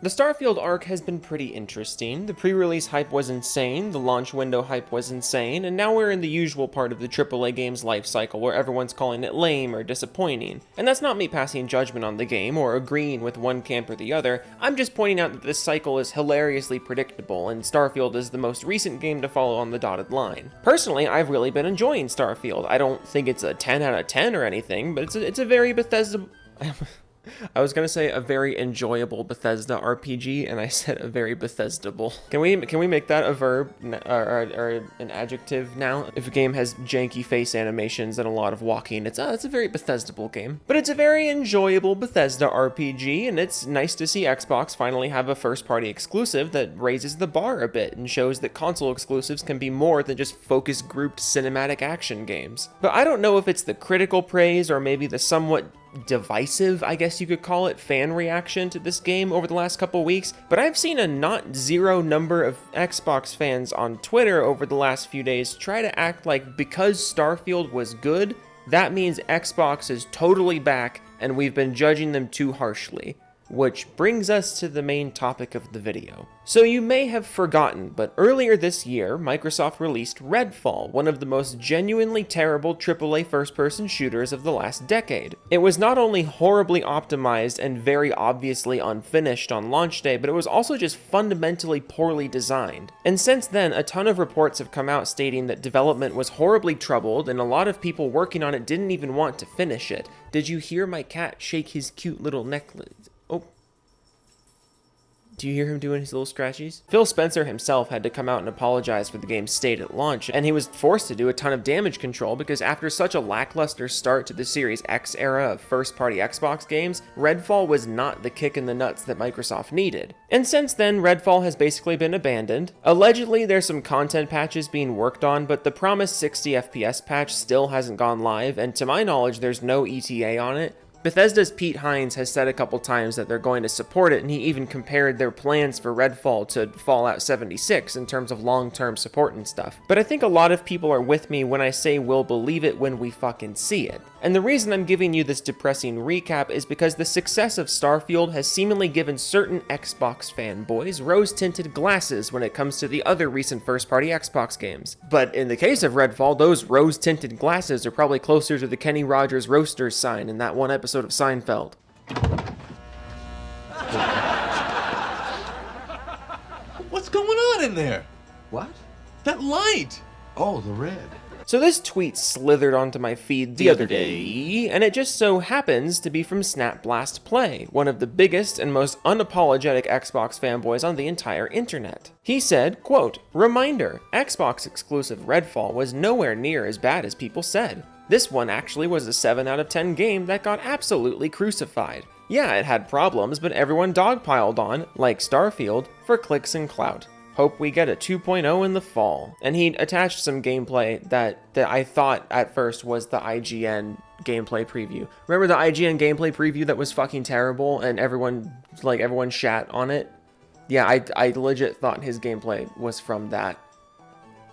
The Starfield arc has been pretty interesting. The pre-release hype was insane, the launch window hype was insane, and now we're in the usual part of the AAA game's life cycle where everyone's calling it lame or disappointing. And that's not me passing judgment on the game or agreeing with one camp or the other, I'm just pointing out that this cycle is hilariously predictable, and Starfield is the most recent game to follow on the dotted line. Personally, I've really been enjoying Starfield. I don't think it's a 10 out of 10 or anything, but it's a very Bethesda... I was gonna say a very enjoyable Bethesda RPG, and I said a very Bethesdable. Can we make that a verb or an adjective now? If a game has janky face animations and a lot of walking, it's a very Bethesdable game. But it's a very enjoyable Bethesda RPG, and it's nice to see Xbox finally have a first-party exclusive that raises the bar a bit and shows that console exclusives can be more than just focus-grouped cinematic action games. But I don't know if it's the critical praise or maybe the somewhat divisive, I guess you could call it, fan reaction to this game over the last couple weeks, but I've seen a not zero number of Xbox fans on Twitter over the last few days try to act like because Starfield was good, that means Xbox is totally back and we've been judging them too harshly. Which brings us to the main topic of the video. So you may have forgotten, but earlier this year, Microsoft released Redfall, one of the most genuinely terrible AAA first-person shooters of the last decade. It was not only horribly optimized and very obviously unfinished on launch day, but it was also just fundamentally poorly designed. And since then, a ton of reports have come out stating that development was horribly troubled, and a lot of people working on it didn't even want to finish it. Did you hear my cat shake his cute little necklace? Oh. Do you hear him doing his little scratchies? Phil Spencer himself had to come out and apologize for the game's state at launch, and he was forced to do a ton of damage control because after such a lackluster start to the Series X era of first-party Xbox games, Redfall was not the kick in the nuts that Microsoft needed. And since then, Redfall has basically been abandoned. Allegedly, there's some content patches being worked on, but the promised 60 FPS patch still hasn't gone live, and to my knowledge, there's no ETA on it. Bethesda's Pete Hines has said a couple times that they're going to support it, and he even compared their plans for Redfall to Fallout 76 in terms of long-term support and stuff. But I think a lot of people are with me when I say we'll believe it when we fucking see it. And the reason I'm giving you this depressing recap is because the success of Starfield has seemingly given certain Xbox fanboys rose-tinted glasses when it comes to the other recent first-party Xbox games. But in the case of Redfall, those rose-tinted glasses are probably closer to the Kenny Rogers Roasters sign in that one episode of Seinfeld. What's going on in there? What? That light! Oh, the red. So this tweet slithered onto my feed the other day, and it just so happens to be from Snap Blast Play, one of the biggest and most unapologetic Xbox fanboys on the entire internet. He said, quote, "Reminder, Xbox exclusive Redfall was nowhere near as bad as people said. This one actually was a 7 out of 10 game that got absolutely crucified. Yeah, it had problems, but everyone dogpiled on, like Starfield, for clicks and clout. Hope we get a 2.0 in the fall." And he attached some gameplay that I thought at first was the IGN gameplay preview. Remember the IGN gameplay preview that was fucking terrible and everyone shat on it? Yeah, I legit thought his gameplay was from that.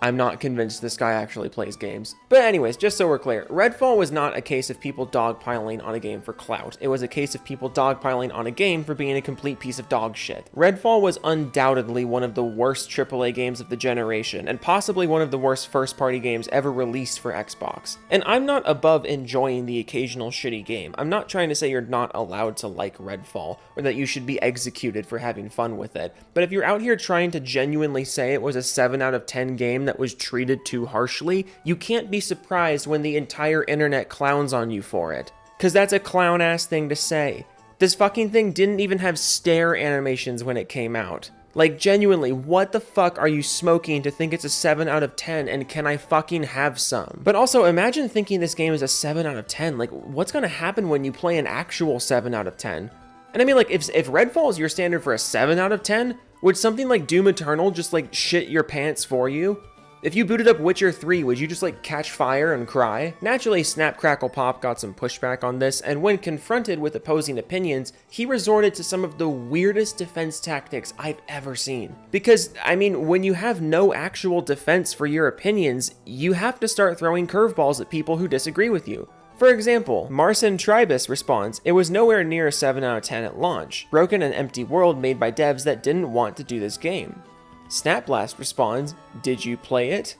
I'm not convinced this guy actually plays games. But anyways, just so we're clear, Redfall was not a case of people dogpiling on a game for clout. It was a case of people dogpiling on a game for being a complete piece of dog shit. Redfall was undoubtedly one of the worst AAA games of the generation, and possibly one of the worst first-party games ever released for Xbox. And I'm not above enjoying the occasional shitty game. I'm not trying to say you're not allowed to like Redfall, or that you should be executed for having fun with it. But if you're out here trying to genuinely say it was a 7 out of 10 game that was treated too harshly, you can't be surprised when the entire internet clowns on you for it. Cause that's a clown-ass thing to say. This fucking thing didn't even have stare animations when it came out. Like, genuinely, what the fuck are you smoking to think it's a 7 out of 10, and can I fucking have some? But also, imagine thinking this game is a 7 out of 10. Like, what's gonna happen when you play an actual 7 out of 10? And I mean, like, if Redfall is your standard for a 7 out of 10, would something like Doom Eternal just, like, shit your pants for you? If you booted up Witcher 3, would you just like catch fire and cry? Naturally, Snap Crackle Pop got some pushback on this, and when confronted with opposing opinions, he resorted to some of the weirdest defense tactics I've ever seen. Because, I mean, when you have no actual defense for your opinions, you have to start throwing curveballs at people who disagree with you. For example, Marcin Tribus responds, "It was nowhere near a 7 out of 10 at launch. Broken and empty world made by devs that didn't want to do this game." Snapblast responds, "Did you play it?"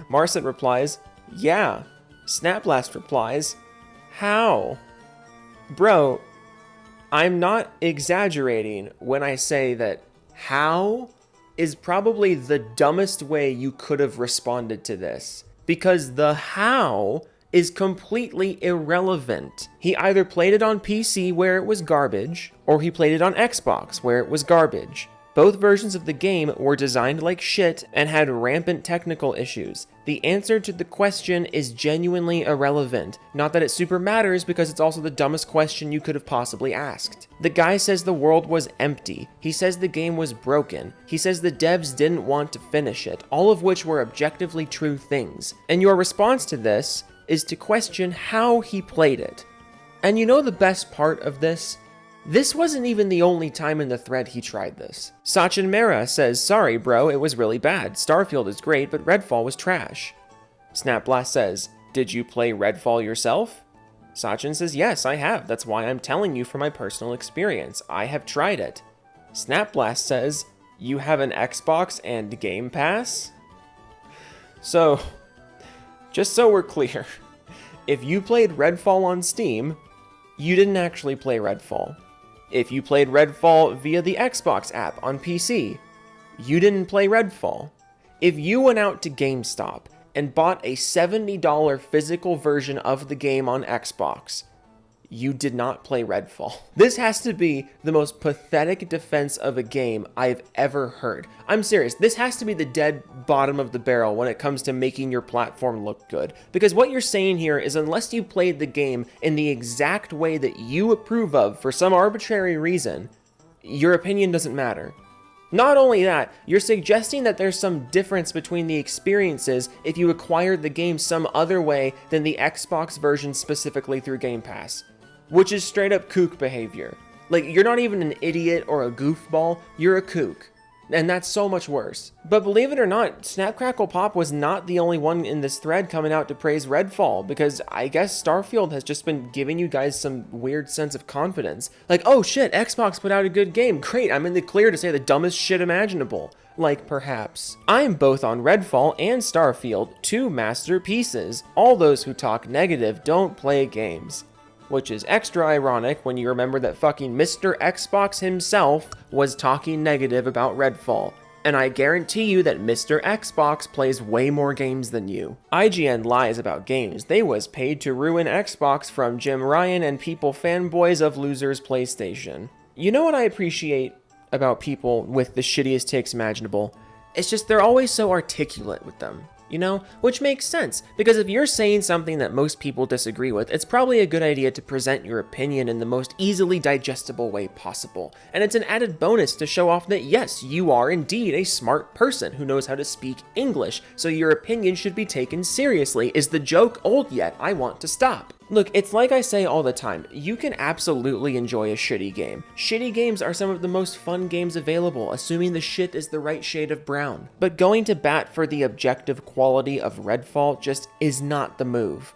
Marcin replies, "Yeah." Snapblast replies, "How?" Bro, I'm not exaggerating when I say that how is probably the dumbest way you could have responded to this. Because the how is completely irrelevant. He either played it on PC where it was garbage, or he played it on Xbox where it was garbage. Both versions of the game were designed like shit and had rampant technical issues. The answer to the question is genuinely irrelevant. Not that it super matters, because it's also the dumbest question you could have possibly asked. The guy says the world was empty. He says the game was broken. He says the devs didn't want to finish it, all of which were objectively true things. And your response to this is to question how he played it. And you know the best part of this? This wasn't even the only time in the thread he tried this. Sachin Mehra says, "Sorry bro, it was really bad. Starfield is great, but Redfall was trash." Snapblast says, "Did you play Redfall yourself?" Sachin says, "Yes, I have. That's why I'm telling you from my personal experience. I have tried it." Snapblast says, "You have an Xbox and Game Pass?" So, just so we're clear, if you played Redfall on Steam, you didn't actually play Redfall. If you played Redfall via the Xbox app on PC, you didn't play Redfall. If you went out to GameStop and bought a $70 physical version of the game on Xbox, you did not play Redfall. This has to be the most pathetic defense of a game I've ever heard. I'm serious, this has to be the dead bottom of the barrel when it comes to making your platform look good. Because what you're saying here is unless you played the game in the exact way that you approve of for some arbitrary reason, your opinion doesn't matter. Not only that, you're suggesting that there's some difference between the experiences if you acquired the game some other way than the Xbox version specifically through Game Pass. Which is straight up kook behavior. Like, you're not even an idiot or a goofball, you're a kook. And that's so much worse. But believe it or not, Snapcrackle Pop was not the only one in this thread coming out to praise Redfall, because I guess Starfield has just been giving you guys some weird sense of confidence. Like, oh shit, Xbox put out a good game, great, I'm in the clear to say the dumbest shit imaginable. Like, perhaps. I'm both on Redfall and Starfield, two masterpieces. All those who talk negative don't play games. Which is extra ironic when you remember that fucking Mr. Xbox himself was talking negative about Redfall. And I guarantee you that Mr. Xbox plays way more games than you. IGN lies about games. They was paid to ruin Xbox from Jim Ryan and people fanboys of losers PlayStation. You know what I appreciate about people with the shittiest takes imaginable? It's just they're always so articulate with them. You know, which makes sense, because if you're saying something that most people disagree with, it's probably a good idea to present your opinion in the most easily digestible way possible. And it's an added bonus to show off that yes, you are indeed a smart person who knows how to speak English, so your opinion should be taken seriously. Is the joke old yet? I want to stop. Look, it's like I say all the time, you can absolutely enjoy a shitty game. Shitty games are some of the most fun games available, assuming the shit is the right shade of brown. But going to bat for the objective quality of Redfall just is not the move.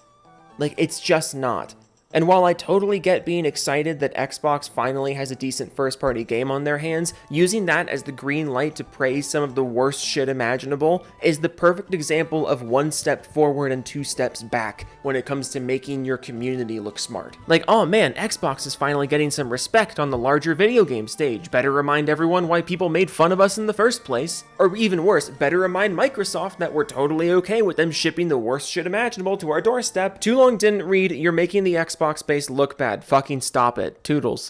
Like, it's just not. And while I totally get being excited that Xbox finally has a decent first-party game on their hands, using that as the green light to praise some of the worst shit imaginable is the perfect example of one step forward and two steps back when it comes to making your community look smart. Like, oh man, Xbox is finally getting some respect on the larger video game stage. Better remind everyone why people made fun of us in the first place. Or even worse, better remind Microsoft that we're totally okay with them shipping the worst shit imaginable to our doorstep. Too long didn't read, you're making the Xbox space look bad. Fucking stop it. Toodles.